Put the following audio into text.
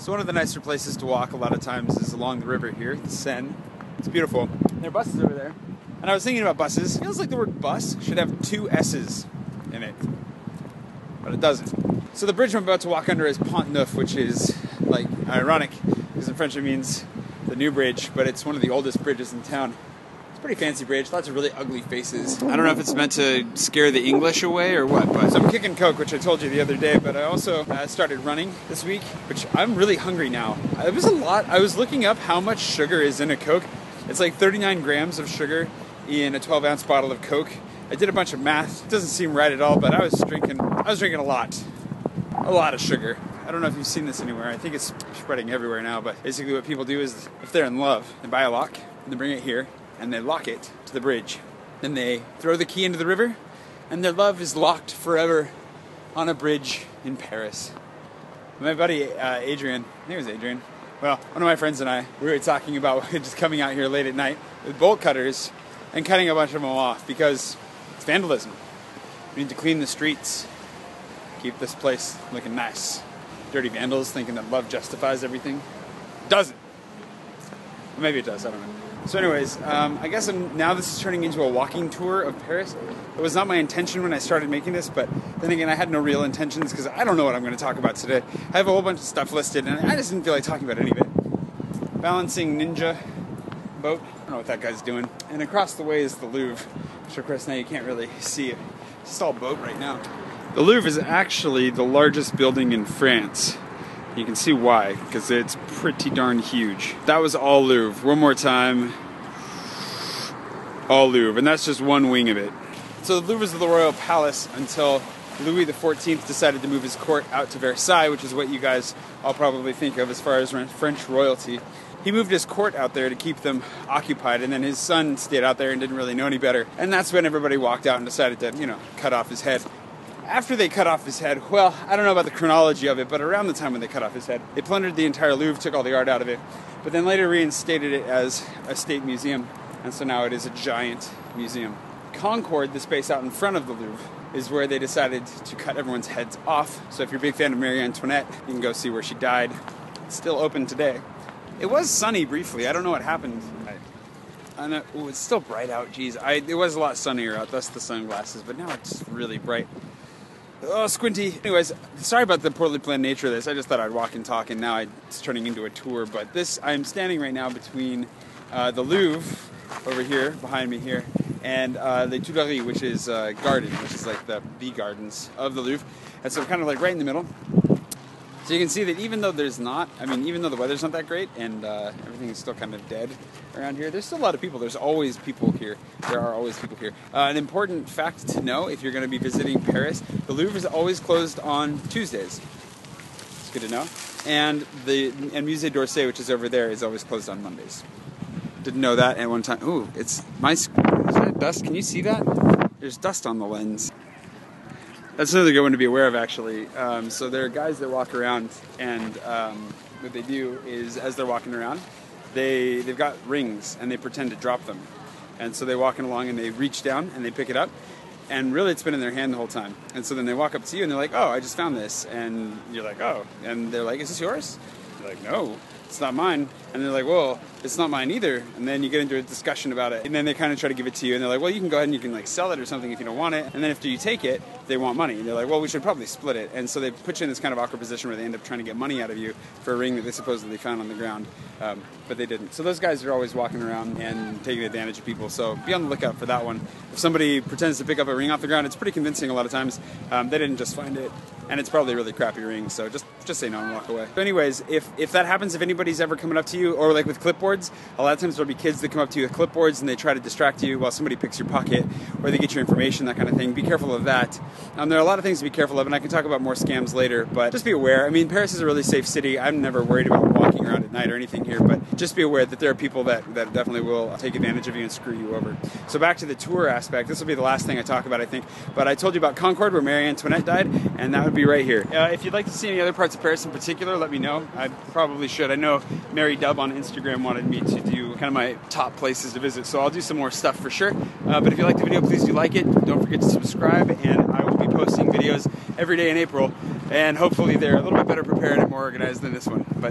So one of the nicer places to walk a lot of times is along the river here, the Seine. It's beautiful. There are buses over there. And I was thinking about buses. It feels like the word bus should have 2 S's in it. But it doesn't. So the bridge I'm about to walk under is Pont Neuf, which is like ironic because in French it means the new bridge, but it's one of the oldest bridges in town. Pretty fancy bridge, lots of really ugly faces. I don't know if it's meant to scare the English away or what, but so I'm kicking coke, which I told you the other day, but I also started running this week, which I'm really hungry now. It was a lot. I was looking up how much sugar is in a Coke. It's like 39 grams of sugar in a 12-ounce bottle of Coke. I did a bunch of math. It doesn't seem right at all, but I was drinking a lot of sugar. I don't know if you've seen this anywhere. I think it's spreading everywhere now, but basically what people do is if they're in love, they buy a lock and they bring it here, and they lock it to the bridge. Then they throw the key into the river, and their love is locked forever on a bridge in Paris. My buddy Adrian, I think it was Adrian, well, one of my friends and I, we were talking about just coming out here late at night with bolt cutters and cutting a bunch of them off because it's vandalism. We need to clean the streets, keep this place looking nice. Dirty vandals thinking that love justifies everything. Doesn't. Or maybe it does, I don't know. So anyways, I guess now this is turning into a walking tour of Paris. It was not my intention when I started making this, but then again, I had no real intentions because I don't know what I'm going to talk about today. I have a whole bunch of stuff listed, and I just didn't feel like talking about any of it. Balancing ninja boat. I don't know what that guy's doing. And across the way is the Louvre, which of course now you can't really see it. It's just all boat right now. The Louvre is actually the largest building in France. You can see why, because it's pretty darn huge. That was all Louvre. One more time. All Louvre, and that's just one wing of it. So the Louvre was the royal palace until Louis XIV decided to move his court out to Versailles, which is what you guys all probably think of as far as French royalty. He moved his court out there to keep them occupied, and then his son stayed out there and didn't really know any better. And that's when everybody walked out and decided to, cut off his head. After they cut off his head, well, I don't know about the chronology of it, but around the time when they cut off his head, they plundered the entire Louvre, took all the art out of it, but then later reinstated it as a state museum, and so now it is a giant museum. Concorde, the space out in front of the Louvre, is where they decided to cut everyone's heads off. So if you're a big fan of Marie Antoinette, you can go see where she died. It's still open today. It was sunny briefly. I don't know what happened. I know, ooh, it's still bright out. Geez, it was a lot sunnier out. Thus the sunglasses, but now it's really bright. Oh, squinty. Anyways, sorry about the poorly planned nature of this. I just thought I'd walk and talk, and now it's turning into a tour. But I'm standing right now between the Louvre over here, behind me here, and the Tuileries, which is garden, which is like the bee gardens of the Louvre. And so I'm kind of like right in the middle. So you can see that even though even though the weather's not that great and everything is still kind of dead around here, there's still a lot of people. There's always people here. There are always people here. An important fact to know if you're going to be visiting Paris, the Louvre is always closed on Tuesdays. It's good to know. And Musée d'Orsay, which is over there, is always closed on Mondays. Didn't know that at one time. Ooh, is that dust? Can you see that? There's dust on the lens. That's another good one to be aware of, actually. So there are guys that walk around, and what they do is, as they're walking around, they've got rings, and they pretend to drop them. And so they're walking along, and they reach down, and they pick it up, and really it's been in their hand the whole time. And so then they walk up to you, and they're like, oh, I just found this. And you're like, oh. And they're like, is this yours? You're like, no, it's not mine. And they're like, well, it's not mine either. And then you get into a discussion about it. And then they kind of try to give it to you. And they're like, well, you can go ahead and you can like sell it or something if you don't want it. And then after you take it, they want money. And they're like, well, we should probably split it. And so they put you in this kind of awkward position where they end up trying to get money out of you for a ring that they supposedly found on the ground. But they didn't. So those guys are always walking around and taking advantage of people. So be on the lookout for that one. If somebody pretends to pick up a ring off the ground, it's pretty convincing a lot of times. They didn't just find it. And it's probably a really crappy ring. So just say no and walk away. But anyways, if that happens, if anybody's ever coming up to you, or like with clipboards, a lot of times there'll be kids that come up to you with clipboards and they try to distract you while somebody picks your pocket, or they get your information, that kind of thing. Be careful of that. There are a lot of things to be careful of, and I can talk about more scams later, but just be aware. I mean, Paris is a really safe city. I'm never worried about walking around at night or anything here, but just be aware that there are people that definitely will take advantage of you and screw you over. So back to the tour aspect. This will be the last thing I talk about, I think, but I told you about Concorde, where Marie Antoinette died, and that would be right here. If you'd like to see any other parts of Paris in particular, let me know. I probably should. I know Mary Dub on Instagram wanted me to do kind of my top places to visit, so I'll do some more stuff for sure. But if you like the video, please do like it. Don't forget to subscribe, and I will be posting videos every day in April, and hopefully they're a little bit better prepared and more organized than this one. But